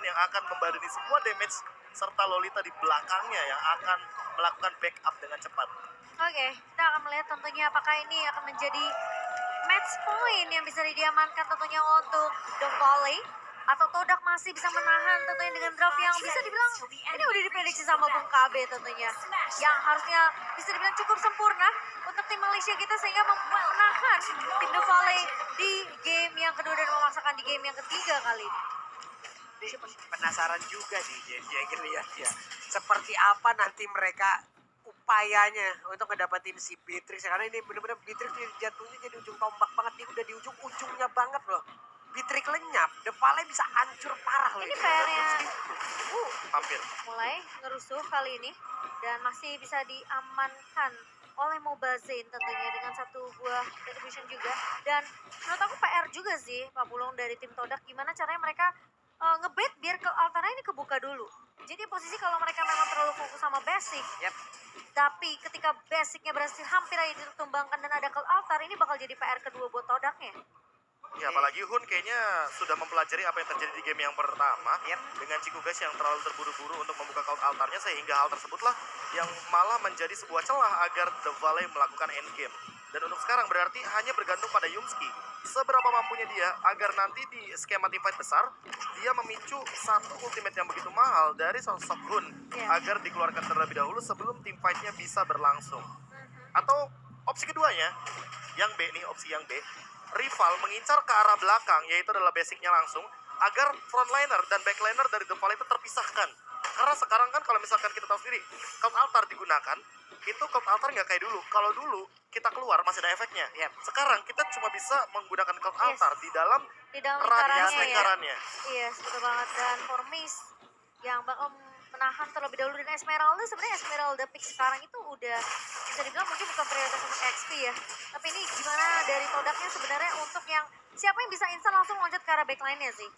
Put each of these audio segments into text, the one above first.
Yuan yang akan membadani semua damage serta Lolita di belakangnya yang akan melakukan backup dengan cepat. Oke, kita akan melihat tentunya apakah ini akan menjadi match point yang bisa diamankan tentunya untuk The Volley. Atau Todak masih bisa menahan tentunya dengan draft yang bisa dibilang ini udah diprediksi sama Bung KB tentunya. Yang harusnya bisa dibilang cukup sempurna untuk tim Malaysia kita sehingga menahan tim The Volley di game yang kedua dan memaksakan di game yang ketiga kali ini. Penasaran juga nih jadi lihat ya. Seperti apa nanti mereka upayanya untuk ngedapetin si Beatrix. Karena ini bener-bener Beatrix jatuhnya jadi ujung tombak banget. Dia udah di ujung-ujungnya banget loh. Beatrix lenyap, The Volley bisa hancur parah loh. Ini PR-nya Hampir. mulai ngerusuh kali ini dan masih bisa diamankan oleh Mobazin tentunya dengan satu buah retribution juga. Dan menurut aku PR juga sih Pak Pulung dari tim Todak, gimana caranya mereka ngebet biar ke altarnya ini kebuka dulu. Jadi posisi kalau mereka memang terlalu fokus sama basic, tapi ketika basicnya berhasil hampir aja ditumbangkan dan ada ke altar, ini bakal jadi PR kedua buat Todaknya. Ya apalagi Hun kayaknya sudah mempelajari apa yang terjadi di game yang pertama dengan Chikugas yang terlalu terburu-buru untuk membuka cloud altarnya sehingga hal tersebutlah yang malah menjadi sebuah celah agar The Volley melakukan endgame. Dan untuk sekarang berarti hanya bergantung pada Yumski seberapa mampunya dia agar nanti di skema teamfight besar dia memicu satu ultimate yang begitu mahal dari sosok Hun agar dikeluarkan terlebih dahulu sebelum teamfightnya bisa berlangsung. Atau opsi keduanya yang B nih, opsi yang B, rival mengincar ke arah belakang, yaitu adalah basicnya langsung, agar frontliner dan backliner dari The Volley itu terpisahkan. Karena sekarang kan kalau misalkan kita tahu sendiri, cloud altar digunakan, itu cloud altar nggak kayak dulu. Kalau dulu kita keluar masih ada efeknya. Sekarang kita cuma bisa menggunakan cloud altar di dalam radius lingkarannya. Iya, betul banget. Dan for Miss yang bakal menahan terlebih dahulu, dan Esmeralda sebenarnya Esmeralda pick sekarang itu udah bisa dibilang mungkin bukan prioritas untuk XP ya, tapi ini gimana dari Todaknya sebenarnya untuk yang siapa yang bisa instan langsung loncat ke arah backline-nya sih.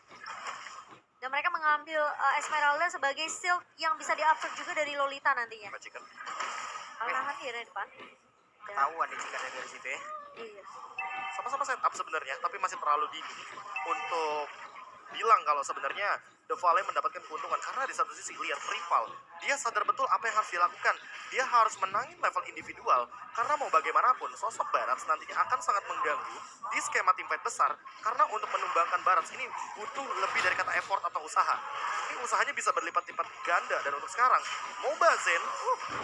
Dan mereka mengambil Esmeralda sebagai shield yang bisa di-absorb juga dari Lolita nantinya. Kalau nahan dia dari depan. Ketahuan nih jika dari situ ya. Iya. Sama-sama setup sebenarnya, tapi masih terlalu dini untuk bilang kalau sebenarnya The Volley mendapatkan keuntungan. Karena di satu sisi lihat rival, dia sadar betul apa yang harus dilakukan. Dia harus menangin level individual, karena mau bagaimanapun sosok Barats nantinya akan sangat mengganggu di skema teamfight besar. Karena untuk menumbangkan Barats ini butuh lebih dari kata effort atau usaha. Ini usahanya bisa berlipat-lipat ganda. Dan untuk sekarang Mobazin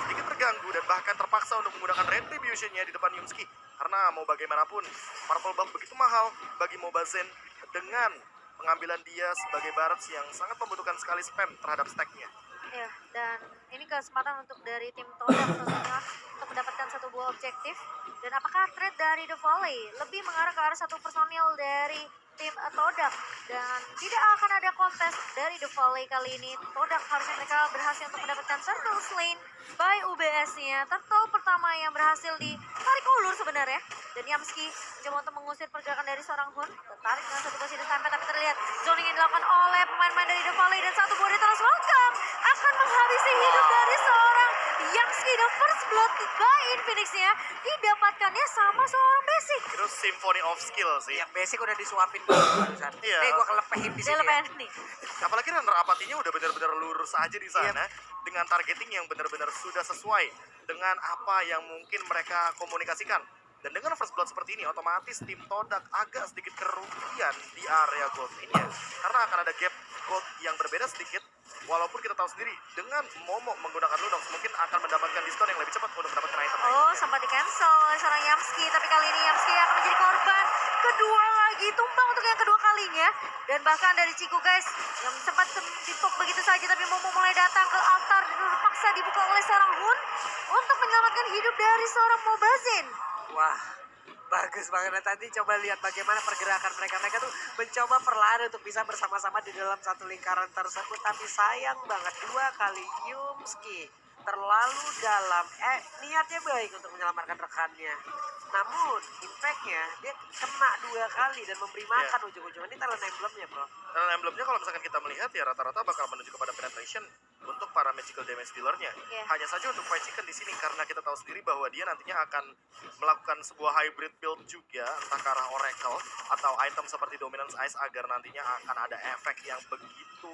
sedikit terganggu dan bahkan terpaksa untuk menggunakan retribution-nya di depan Yumski. Karena mau bagaimanapun Purple Buff begitu mahal bagi Mobazin dengan pengambilan dia sebagai Barats yang sangat membutuhkan sekali spam terhadap stacknya. Ya, dan ini kesempatan untuk dari tim Todak tentunya untuk mendapatkan satu buah objektif. Dan apakah trade dari The Volley lebih mengarah ke arah satu personil dari tim Todak, dan tidak akan ada kontes dari The Volley kali ini. Todak harusnya mereka berhasil untuk mendapatkan Turtle Slain by UBS-nya. Turtle pertama yang berhasil ditarik ulur sebenarnya. Dan Yamski mencoba untuk mengusir pergerakan dari seorang Hun. Tertarik dengan satu posisi sampai, tapi terlihat zoning yang dilakukan oleh pemain-pemain dari The Volley, dan satu buah Retros Welcome akan menghabisi hidup dari seorang Yamski. The first blood by Infinix-nya didapatkannya sama seorang Basic. Itu symphony of skill sih. Yang basic udah disuapin barusan. Iya. Nih gua kelepehin di sini. Dia nih. Apalagi runner apatinya udah benar-benar lurus aja di sana dengan targeting yang benar-benar sudah sesuai dengan apa yang mungkin mereka komunikasikan. Dan dengan first blood seperti ini, otomatis tim Todak agak sedikit kerugian di area gold ini ya. Karena akan ada gap gold yang berbeda sedikit. Walaupun kita tahu sendiri, dengan Momo menggunakan Lunox mungkin akan mendapatkan diskon yang lebih cepat untuk mendapatkan item. Oh, sempat di-cancel oleh seorang Yamski. Tapi kali ini Yamski akan menjadi korban kedua lagi, tumbang untuk yang kedua kalinya. Dan bahkan dari Ciku guys, yang sempat ditop begitu saja, tapi Momo mulai datang ke altar dan terpaksa dibuka oleh seorang Hun untuk menyelamatkan hidup dari seorang Mobazin. Wah, bagus banget. Tadi coba lihat bagaimana pergerakan mereka. Mereka tuh mencoba perlahan untuk bisa bersama-sama di dalam satu lingkaran tersebut. Tapi sayang banget, dua kali Yumski terlalu dalam. Niatnya baik untuk menyelamatkan rekannya. Namun impactnya dia kena 2 kali dan memberi makan ujung-ujungnya. Ini talent emblemnya bro. Dan emblemnya kalau misalkan kita melihat ya rata-rata bakal menuju kepada penetration untuk para magical damage dealernya. Iya. Hanya saja untuk White Chicken di sini karena kita tahu sendiri bahwa dia nantinya akan melakukan sebuah hybrid build juga entah ke arah Oracle atau item seperti Dominance Ice agar nantinya akan ada efek yang begitu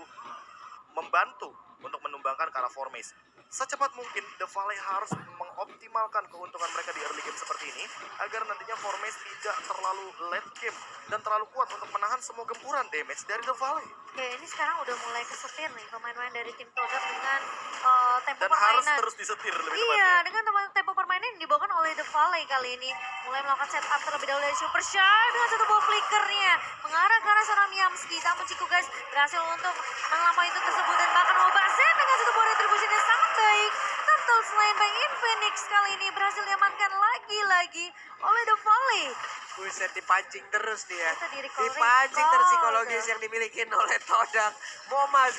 membantu untuk menumbangkan ke arah Formace. Secepat mungkin The Valley harus mengoptimalkan keuntungan mereka di early game seperti ini agar nantinya Formace tidak terlalu late game dan terlalu kuat untuk menahan semua gempuran damage dari The Valley. Oke, ini sekarang udah mulai kesetir nih pemain-pemain dari tim Todak dengan tempo Dan permainan. harus terus disetir lebih Iya, tepatnya. dengan tempo permainan yang dibawakan oleh The Valley kali ini. Mulai melakukan setup terlebih dahulu dari Super Shark dengan satu buah flickernya. Mengarah ke arah seorang Yamski. Namun Ciku guys berhasil untuk melampaui itu tersebut. Dan bahkan Mobazen dengan satu buah retribution yang sangat baik. Turtle Slaying by Infinix kali ini berhasil diamankan lagi-lagi oleh The Valley. Buset dipancing terus dia. Itu di-recall, Dipancing terus psikologis tuh. yang dimiliki oleh Todak.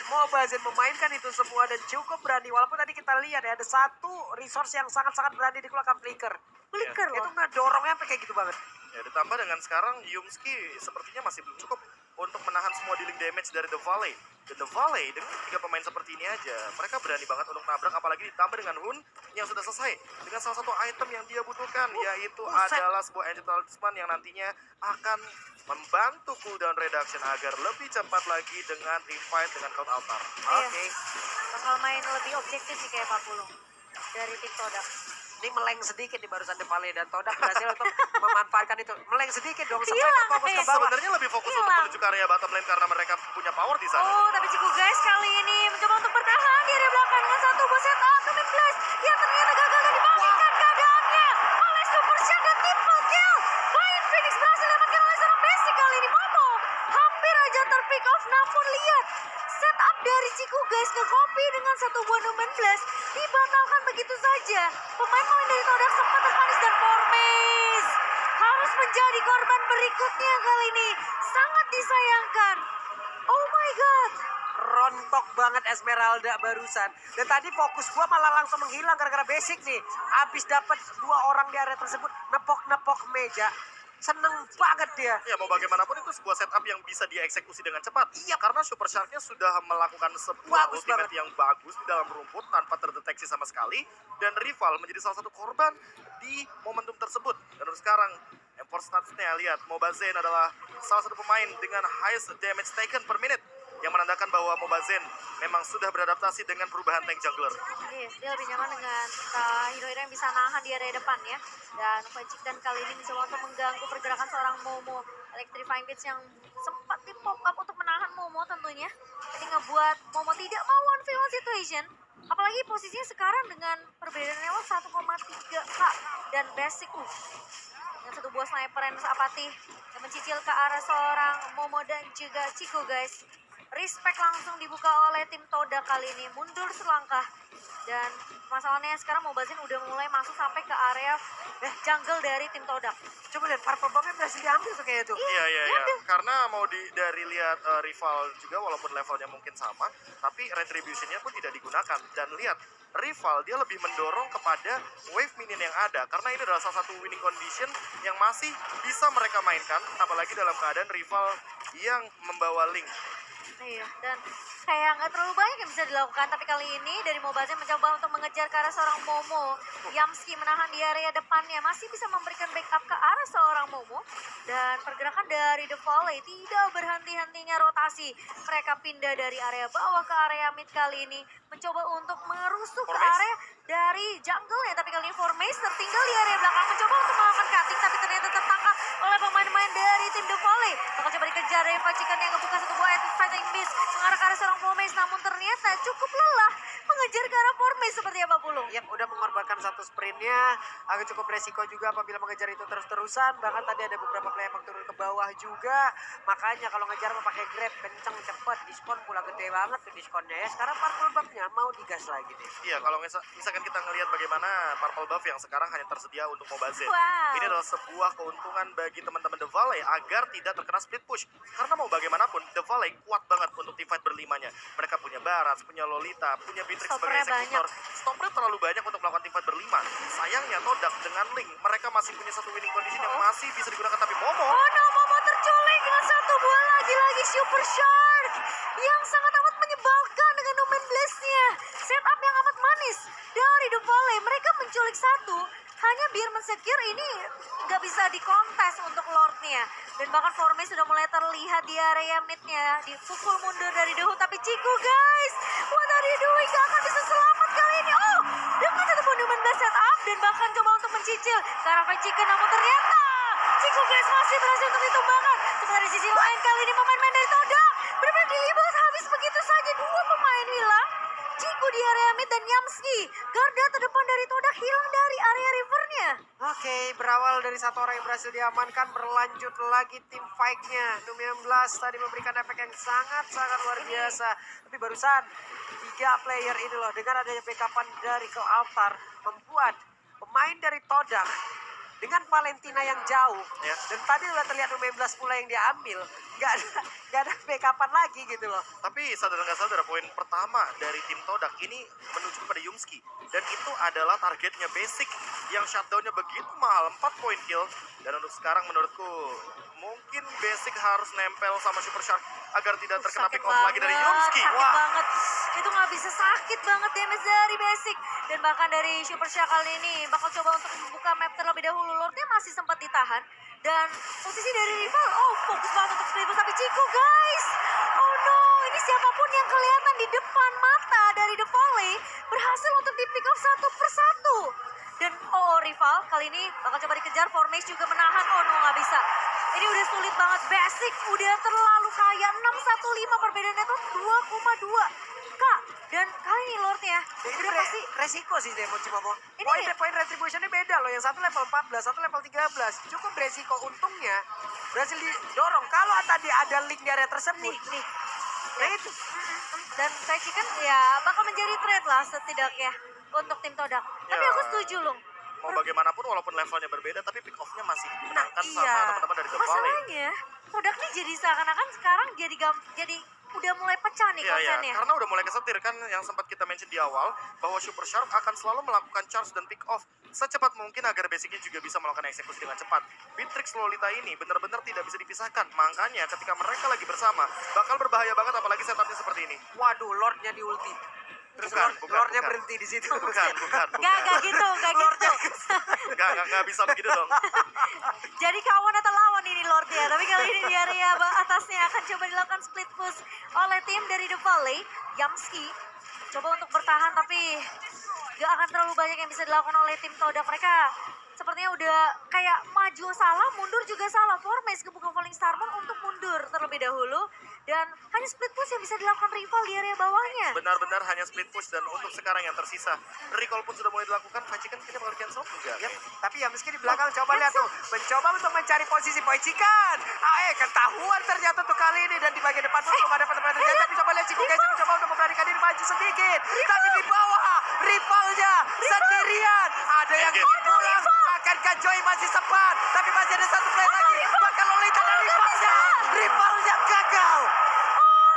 Mobazen memainkan itu semua dan cukup berani. Walaupun tadi kita lihat ya ada satu resource yang sangat-sangat berani dikeluarkan Flicker. Flicker Itu loh. nggak dorongnya sampai kayak gitu banget. Ya, ditambah dengan sekarang Yumski sepertinya masih belum cukup untuk menahan semua dealing damage dari The Valley. Dan The Valley dengan 3 pemain seperti ini aja, mereka berani banget untuk nabrak, apalagi ditambah dengan Hun yang sudah selesai dengan salah satu item yang dia butuhkan, yaitu buset. adalah sebuah Angel Talisman yang nantinya akan membantu cooldown reduction agar lebih cepat lagi dengan revive dengan Cloud Altar. Iya. Oke. Bakal main lebih objektif sih kayak Pak Pulung dari tim Todak. Ini meleng sedikit di barusan The Valley dan Todak berhasil untuk memanfaatkan itu. Meleng sedikit dong, Hilang, semuanya fokus ke iya. bawah. Sebenarnya lebih fokus untuk Hilang. menuju ke area bottom lane karena mereka punya power di sana. Oh, tapi Ciku guys kali ini mencoba untuk bertahan di area belakang dengan satu buah setup ke mid flash yang ternyata gagal dan dibangkitkan keadaannya oleh Super Shark dan triple kill. Bayan Phoenix berhasil diamankan oleh seorang basic kali ini. Momo hampir aja terpick off, namun lihat setup dari Ciku guys ke copy dengan satu buah Numen Blast dibatalkan begitu saja. Pemain-pemain dari Todak sempat terpanis dan Formace harus menjadi korban berikutnya kali ini. Sangat disayangkan. Oh my god. Rontok banget Esmeralda barusan. Dan tadi fokus gua malah langsung menghilang gara-gara basic nih. Habis dapat 2 orang di area tersebut, nepok-nepok meja. Seneng banget dia. Ya mau bagaimanapun itu sebuah setup yang bisa dieksekusi dengan cepat. Iya, karena Super Shark-nya sudah melakukan sebuah Bagus ultimate banget. yang bagus di dalam rumput tanpa terdeteksi sama sekali. Dan rival menjadi salah satu korban di momentum tersebut. Dan terus sekarang, M4 statsnya lihat, Mobazen adalah salah satu pemain dengan highest damage taken per minute. Yang menandakan bahwa Mobazen memang sudah beradaptasi dengan perubahan tank jungler. Iya, dia lebih nyaman dengan hero-hero yang bisa nahan di area depan ya. Dan Magic dan kali ini mencoba untuk mengganggu pergerakan seorang Momo. Electrifying Blitz yang sempat di pop up untuk menahan Momo tentunya. Jadi ngebuat Momo tidak mau 1v1 situation. Apalagi posisinya sekarang dengan perbedaan level 1,3k dan basic. Dengan satu buah sniper yang apatih yang mencicil ke arah seorang Momo dan juga Ciku guys. Respect langsung dibuka oleh tim Todak kali ini, mundur selangkah. Dan masalahnya sekarang Mobazen udah mulai masuk sampai ke area jungle dari tim Todak. Coba lihat purple bomb-nya berhasil diambil tuh kayaknya tuh. Iya, iya, iya. Karena mau dari lihat rival juga walaupun levelnya mungkin sama, tapi retribution-nya pun tidak digunakan. Dan lihat, rival dia lebih mendorong kepada wave minion yang ada. Karena ini adalah salah satu winning condition yang masih bisa mereka mainkan. Apalagi dalam keadaan rival yang membawa link. Iya, dan kayak nggak terlalu banyak yang bisa dilakukan. Tapi kali ini dari Mobazen mencoba untuk mengejar ke arah seorang Momo. Yamski menahan di area depannya, masih bisa memberikan backup ke arah seorang Momo. Dan pergerakan dari The Valley tidak berhenti-hentinya rotasi. Mereka pindah dari area bawah ke area mid kali ini. Mencoba untuk merusuh ke Formace. area dari jungle ya. Tapi kali ini Formace tertinggal di area belakang. Mencoba untuk melakukan cutting, tapi ternyata tertangkap oleh pemain-pemain dari tim The Valley. Bakal coba dikejar dari Pacikan yang ngebuka satu buah fighting miss mengarah ke arah seorang Formace, namun ternyata cukup lelah mengejar ke arah Formace seperti apa Pulung? Yap, udah mengorbankan satu sprintnya. Agak cukup resiko juga apabila mengejar itu terus-terusan. Bahkan tadi ada beberapa player yang turun ke bawah juga. Makanya kalau ngejar mau pakai grab, kenceng, cepet. Diskon pula gede banget tuh diskonnya ya. Sekarang purple buff-nya mau digas lagi deh. Iya, kalau misalkan kita ngelihat bagaimana purple buff yang sekarang hanya tersedia untuk Mobazen. Wow. Ini adalah sebuah keuntungan bagi teman-teman The Valley agar tidak terkena split push. Karena mau bagaimanapun, The Valley kuat banget untuk teamfight berlimanya. Mereka punya Baras, punya Lolita, punya Beatrix sebagai Stoppernya eksekutor. Stoppernya terlalu banyak untuk melakukan teamfight berlima. Sayangnya Todak dengan Link, mereka masih punya satu winning condition yang masih bisa digunakan. Tapi Momo, Oh no, Momo terculik dengan satu buah lagi-lagi Super Shark yang sangat amat menyebalkan dengan Numen Blast-nya. Setup yang amat manis dari The Valley. Mereka menculik satu hanya biar mensecure ini nggak bisa dikontes untuk Lord-nya. Dan bahkan formnya sudah mulai terlihat di area mid-nya. Dipukul mundur dari The Hood. Tapi Ciku guys, what are you doing? Gak akan bisa selamat kali ini. Oh, dengan satu buah Numen Blast setup dan bahkan coba untuk mencicil ke arah Fight Chicken. Namun ternyata Ciku guys masih berhasil untuk ditumbangkan. Sementara di sisi lain kali ini pemain-pemain dari Todak benar-benar dilibas habis begitu saja. Dua pemain hilang. Ciku di area mid dan Yamski. Garda terdepan dari Todak hilang dari area rivernya. Oke, berawal dari satu orang yang berhasil diamankan, berlanjut lagi tim fight-nya. Numen Blast tadi memberikan efek yang sangat-sangat luar biasa. Tapi barusan 3 player ini loh, dengan adanya backupan dari Cloud Altar, membuat pemain dari Todak dengan Valentina yang jauh. Ya. Dan tadi udah terlihat Numen Blast pula yang diambil. Gak ada backupan lagi gitu loh. tapi sadar nggak sadar poin pertama dari tim Todak ini menuju kepada Yumski. Dan itu adalah targetnya Basic yang shutdownnya begitu mahal, 4 poin kill. Dan untuk sekarang menurutku mungkin Basic harus nempel sama Super Shark agar tidak terkena Sakit pick off lagi dari Yumski. Sakit banget. Itu nggak bisa, sakit banget damage dari Basic. Dan bahkan dari Super Shark kali ini bakal coba untuk membuka map terlebih dahulu. Lordnya masih sempat ditahan. Dan posisi dari rival, oh fokus banget untuk Spiritus. Tapi Ciku guys, oh no, ini siapapun yang kelihatan di depan mata dari The Valley berhasil untuk di pick off satu persatu. Dan oh rival kali ini bakal coba dikejar. Formage juga menahan, oh no nggak bisa. Ini udah sulit banget. Basic udah terlalu kaya. 615 perbedaannya tuh 2,2 Kak. Dan kali ini Lordnya Ini udah pasti resiko sih Demon Cimomo. Ini- Poin retributionnya beda loh. Yang satu level 14, satu level 13. Cukup resiko, untungnya berhasil didorong. Kalau tadi ada link di area tersebut. nih. Nah itu. Dan Fight Chicken ya bakal menjadi trade lah setidaknya untuk tim Todak. Tapi Ya. aku setuju loh. Mau bagaimanapun walaupun levelnya berbeda tapi pick off-nya masih dimenangkan Nah, sama iya. teman-teman dari The Valley. Masalahnya Todak nih jadi seakan-akan sekarang jadi udah mulai pecah nih Iya, konsennya. karena udah mulai kesetir kan yang sempat kita mention di awal bahwa Super Shark akan selalu melakukan charge dan pick off secepat mungkin agar basicnya juga bisa melakukan eksekusi dengan cepat. Beatrix Lolita ini benar-benar tidak bisa dipisahkan, makanya ketika mereka lagi bersama bakal berbahaya banget apalagi setupnya seperti ini. Waduh, Lordnya di ulti. Terus Lordnya berhenti di situ. Bukan. Gak gitu. Nggak bisa begitu dong. Jadi kawan atau lawan ini Lordnya. Tapi kali ini di area atasnya akan coba dilakukan split push oleh tim dari The Valley. Yamski coba untuk bertahan tapi gak akan terlalu banyak yang bisa dilakukan oleh tim Todak. Mereka sepertinya udah kayak maju salah, mundur juga salah. Formage kebuka Falling Starmon untuk mundur terlebih dahulu. Dan hanya split push yang bisa dilakukan rival di area bawahnya. Benar-benar hanya split push dan untuk sekarang yang tersisa recall pun sudah mulai dilakukan. Fajikan kita bakal cancel enggak? Yap, tapi ya meski di belakang coba lihat tuh, mencoba untuk mencari posisi Poicikan. Ketahuan ternyata tuh kali ini dan di bagian depan pun belum ada teman terjadi. Tapi coba lihat Ciku guys mencoba untuk memberanikan diri maju sedikit. Tapi di bawah rivalnya sendirian. Ada yang pulang. Akankah Joy masih sempat? Tapi masih ada satu play lagi. Bakal Lolita dan rivalnya. Rivalnya gagal.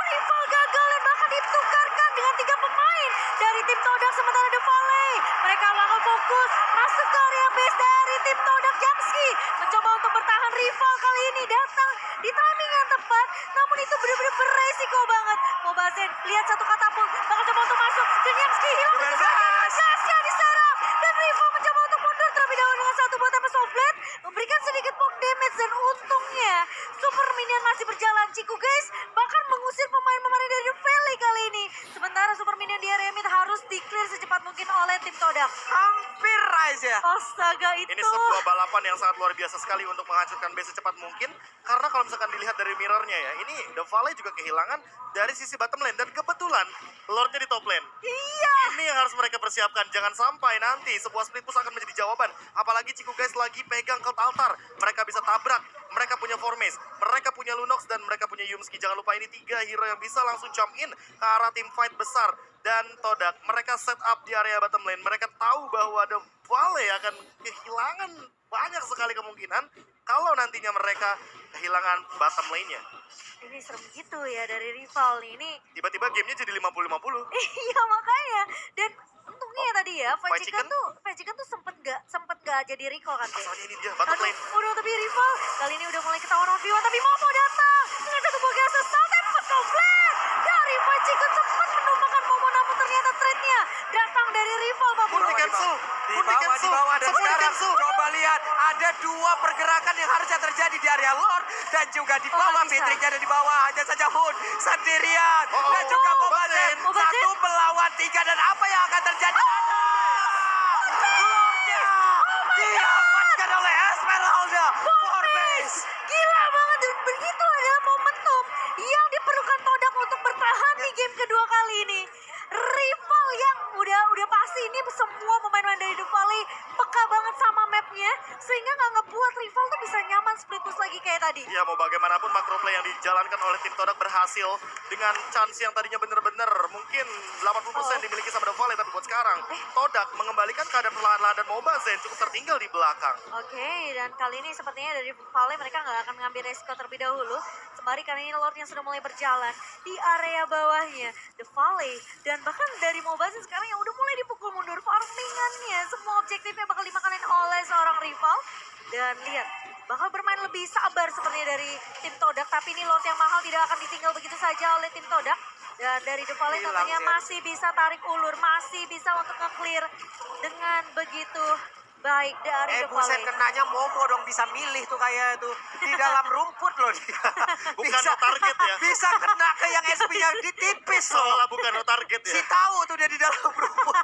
Rival gagal dan bahkan ditukarkan dengan 3 pemain dari tim Todak. Sementara The Valley mereka melakukan fokus masuk ke area base dari tim Todak. Yamski mencoba untuk bertahan. Rival kali ini datang di timing yang tepat, namun itu benar-benar beresiko banget. Mobazen lihat satu katapult bakal coba untuk masuk dan Yamski hilang begitu saja. Gasnya diserang dan rival mencoba untuk mundur terlebih dahulu dengan satu buah TP Soul Blade memberikan sedikit poke damage. Dan untungnya Super Minion masih berjalan. Ciku guys bahkan mengusir pemain-pemain dari The Valley kali ini. Sementara Super Minion di area mid harus di-clear secepat mungkin oleh tim Todak. Hampir aja. Astaga itu. Ini sebuah balapan yang sangat luar biasa sekali untuk menghancurkan base secepat mungkin. Karena kalau misalkan dilihat dari mirrornya ya, ini The Valley juga kehilangan dari sisi bottom lane. Dan kebetulan Lordnya di top lane. Iya. Ini yang harus mereka persiapkan. Jangan sampai nanti sebuah split push akan menjadi jawaban. Apalagi Ciku guys lagi pegang Cult Altar. Mereka bisa tabrak. Mereka punya Formage. Mereka punya Lunox dan mereka punya Yumski. Jangan lupa ini 3 hero yang bisa langsung jump in ke arah tim fight besar. Dan Todak, mereka set up di area bottom lane. Mereka tahu bahwa The Valley akan kehilangan banyak sekali kemungkinan kalau nantinya mereka kehilangan bottom lane-nya. Ini serem gitu ya dari rival nih. Ini Tiba-tiba gamenya jadi 50-50. iya makanya. Dan untungnya ya tadi ya, Fried Fried Chicken tuh sempet gak jadi recall kan deh. Soalnya ini dia bottom Aduh, lane. udah tapi rival kali ini udah mulai ketahuan 1v1 tapi Momo datang dengan satu buah gas assault and komplit dari Fried Chicken sempat menumbangkan Momo namun ternyata trade-nya datang dari rival Babu. Pun di cancel. Di bawah dan Semua di sekarang cancel. coba lihat ada dua pergerakan yang harusnya terjadi di area Lord dan juga di bawah. nggak bisa. Patrick ada di bawah, hanya saja Hun sendirian Oh, dan juga Mobazen. Mobazen satu melawan tiga dan apa yang akan terjadi? Lordnya diamankan oleh Esmeralda for base. Gila banget dan begitu adalah momentum yang diperlukan Todak untuk bertahan di game kedua kali ini. Rival yang udah pasti ini semua pemain-pemain dari The Valley peka banget sama mapnya sehingga nggak ngebuat rival tuh bisa nyaman split push lagi kayak tadi. Ya mau bagaimanapun macro play yang dijalankan oleh tim Todak berhasil dengan chance yang tadinya bener-bener mungkin 80% dimiliki sama The Valley, tapi buat sekarang Todak mengembalikan keadaan perlahan-lahan dan Mobazen cukup tertinggal di belakang. Oke, dan kali ini sepertinya dari Valley mereka nggak akan mengambil resiko terlebih dahulu. Sembari kali ini Lord yang sudah mulai berjalan di area bawahnya The Valley dan bahkan dari Mobazen sekarang yang udah mulai dipukul mundur farmingannya. Semua objektifnya bakal dimakanin oleh seorang rival. Dan lihat, bakal bermain lebih sabar sepertinya dari tim Todak. Tapi ini Lord yang mahal tidak akan ditinggal begitu saja oleh tim Todak. Dan dari The Valley Hilang tentunya sih. masih bisa tarik ulur, masih bisa untuk nge-clear dengan begitu baik dari The Buset Valley. kenanya Momo dong bisa milih tuh kayak itu di dalam rumput loh dia. Bukan no target ya. Bisa kena ke yang SP-nya di tipis loh. Seolah bukan no target ya. Si tahu tuh dia di dalam rumput.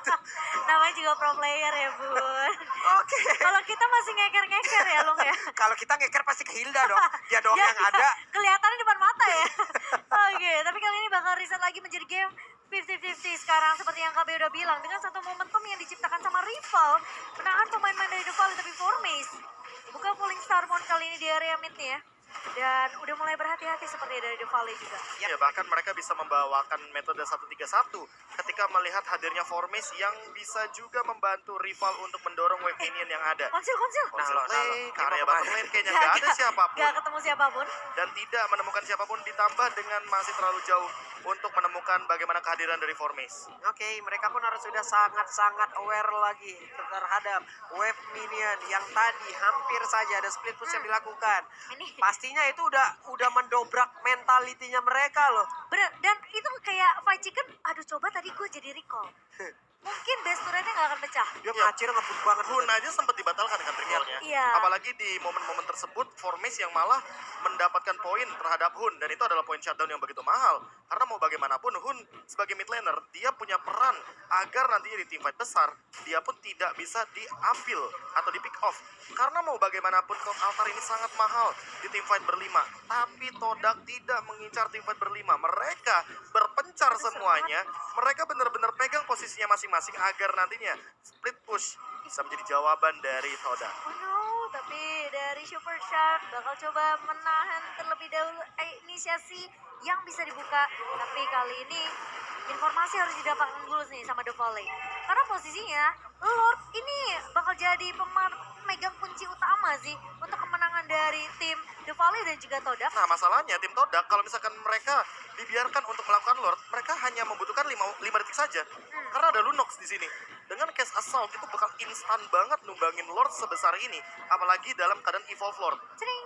Namanya juga pro player ya bun. Oke. Kalau kita masih ngeker-ngeker ya Long ya. Kalau kita ngeker pasti ke Hilda dong. Dia dong Ya, yang ada. Kelihatannya depan mata ya. Oke, tapi kali ini bakal reset lagi menjadi game 50-50 sekarang seperti yang KB udah bilang dengan satu momentum yang diciptakan sama rival menahan pemain-pemain dari The Valley tapi Formace buka Falling Starborn kali ini di area mid nih ya. Dan udah mulai berhati-hati seperti dari The Valley juga. Ya bahkan mereka bisa membawakan metode 1-3-1 ketika melihat hadirnya Formis yang bisa juga membantu rival untuk mendorong wave minion yang ada. Konsil. Konsel Nah, play, nah, karya gimana? bottom lane kayaknya nggak ada siapapun. Gak ketemu siapapun. Dan tidak menemukan siapapun ditambah dengan masih terlalu jauh untuk menemukan bagaimana kehadiran dari Formis. Oke, mereka pun harus sudah sangat-sangat aware lagi terhadap wave minion yang tadi hampir saja ada split push yang dilakukan. Ini Pastinya itu udah mendobrak mentalitinya mereka loh. bener, dan itu kayak Fried Chicken, aduh coba tadi gue jadi recall. Mungkin base turretnya gak akan pecah. Dia ngacir ngebut banget. Hun aja sempat dibatalkan kan recallnya. Iya. Apalagi di momen-momen tersebut Formis yang malah mendapatkan poin terhadap Hun dan itu adalah poin shutdown yang begitu mahal. Karena mau bagaimanapun Hun sebagai mid laner dia punya peran agar nantinya di team fight besar dia pun tidak bisa diambil atau di pick off. Karena mau bagaimanapun Cloud Altar ini sangat mahal di team fight berlima. Tapi Todak tidak mengincar team fight berlima. Mereka berpencar semuanya. Mereka benar-benar pegang posisinya masing-masing agar nantinya split push bisa menjadi jawaban dari Todak. Oh no, tapi dari Super Shark bakal coba menahan terlebih dahulu inisiasi yang bisa dibuka. Tapi kali ini informasi harus didapatkan dulu nih sama The Valley. Karena posisinya Lord ini bakal jadi pemegang kunci utama sih untuk kemenangan dari tim The Valley dan juga Todak. Nah masalahnya tim Todak kalau misalkan mereka dibiarkan untuk melakukan Lord, mereka hanya membutuhkan 5 detik saja. Karena ada Lunox di sini. Dengan case assault itu bakal instan banget numbangin Lord sebesar ini, apalagi dalam keadaan evolve Lord. Cering.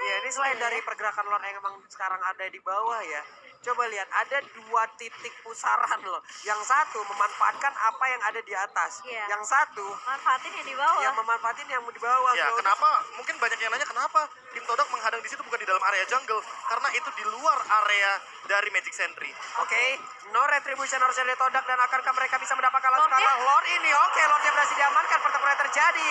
Ya ini selain dari pergerakan Lord yang emang sekarang ada di bawah ya. Coba lihat ada 2 titik pusaran loh. Yang satu memanfaatkan apa yang ada di atas. Iya. Yang satu Manfaatin yang di bawah. yang memanfaatin yang di bawah. Ya bro. kenapa? Mungkin banyak yang nanya kenapa tim Todak menghadang di situ bukan di dalam area jungle, karena itu di luar area dari Magic Sentry. Oke, no retribution harusnya dari Todak dan akankah mereka bisa mendapatkan langsung Lordnya? kalah Lord ini? Oke, Lordnya berhasil diamankan, pertempuran terjadi.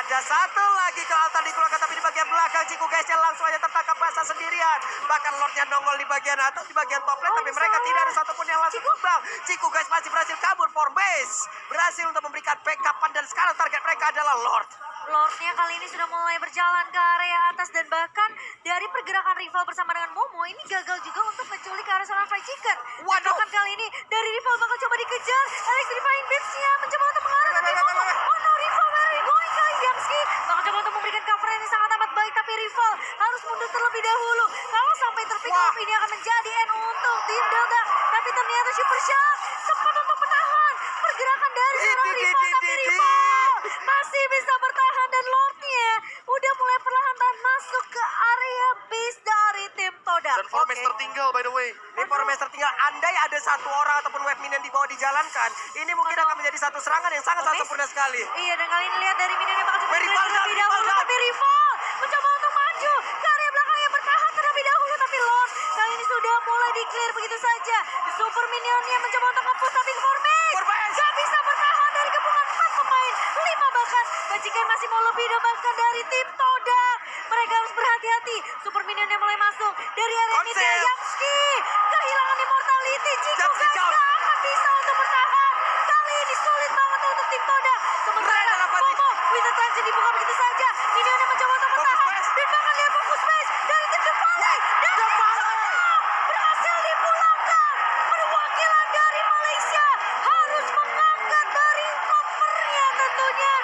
Ada satu lagi ke altar dikeluarkan tapi di bagian belakang Ciku guysnya langsung aja tertangkap basah sendirian. Bahkan Lordnya nongol di bagian atas, di bagian top lane, tapi mereka tidak ada satupun yang langsung tumbang. Ciku guys masih berhasil kabur for base, berhasil untuk memberikan backupan dan sekarang target mereka adalah Lord. Lordnya kali ini sudah mulai berjalan ke area atas dan bahkan dari pergerakan rival bersama dengan Momo ini gagal juga untuk menculik ke arah seorang Fried Chicken. Dan Waduh. bahkan kali ini dari rival bakal coba dikejar. Alex Divine Beats-nya mencoba untuk mengarah tapi Oh no, Rival where are you going kali Yamski? Bakal coba untuk memberikan cover yang sangat amat baik, tapi Rival harus mundur terlebih dahulu. Kalau sampai terpick off ini akan menjadi end untuk tim Delta. Tapi ternyata Super Shark sempat untuk menahan pergerakan dari seorang Rival, tapi Rival masih bisa bertahan dan Lordnya udah mulai perlahan-lahan masuk ke area base dari tim Todak. Dan Formes tertinggal by the way. Ini Formes tertinggal, andai ada satu orang ataupun wave minion di bawah dijalankan, ini mungkin akan menjadi satu serangan yang sangat sempurna sekali. Iya, dan kali ini lihat dari minion yang bakal coba Rival terlebih down, dahulu, Rival down. tapi Rival mencoba untuk maju ke area belakang yang bertahan terlebih dahulu, tapi Lord kali ini sudah mulai di clear begitu saja. Super minionnya mencoba untuk nge-push, tapi Formes gak bisa bertahan dari kepungan 4 pemain, 5 bahkan. Bajikan masih mau lebih dibandingkan dari tim Todak. Mereka harus berhati-hati. Super minionnya mulai masuk dari area mid. Yamski kehilangan immortality. Chico gak akan bisa untuk bertahan. Kali ini sulit banget untuk tim Todak. Sementara Momo with the transit dibuka begitu saja. Minionnya mencoba untuk bertahan. Dan bahkan dia fokus space dari tim The Valley. Dan tim Todak berhasil dipulangkan. Perwakilan dari Malaysia harus mengangkat dari kopernya tentunya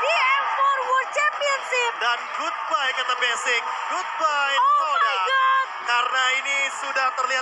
di M4 World Championship. Dan goodbye kata Basic. Goodbye Oh my Todak. God. Karena ini sudah terlihat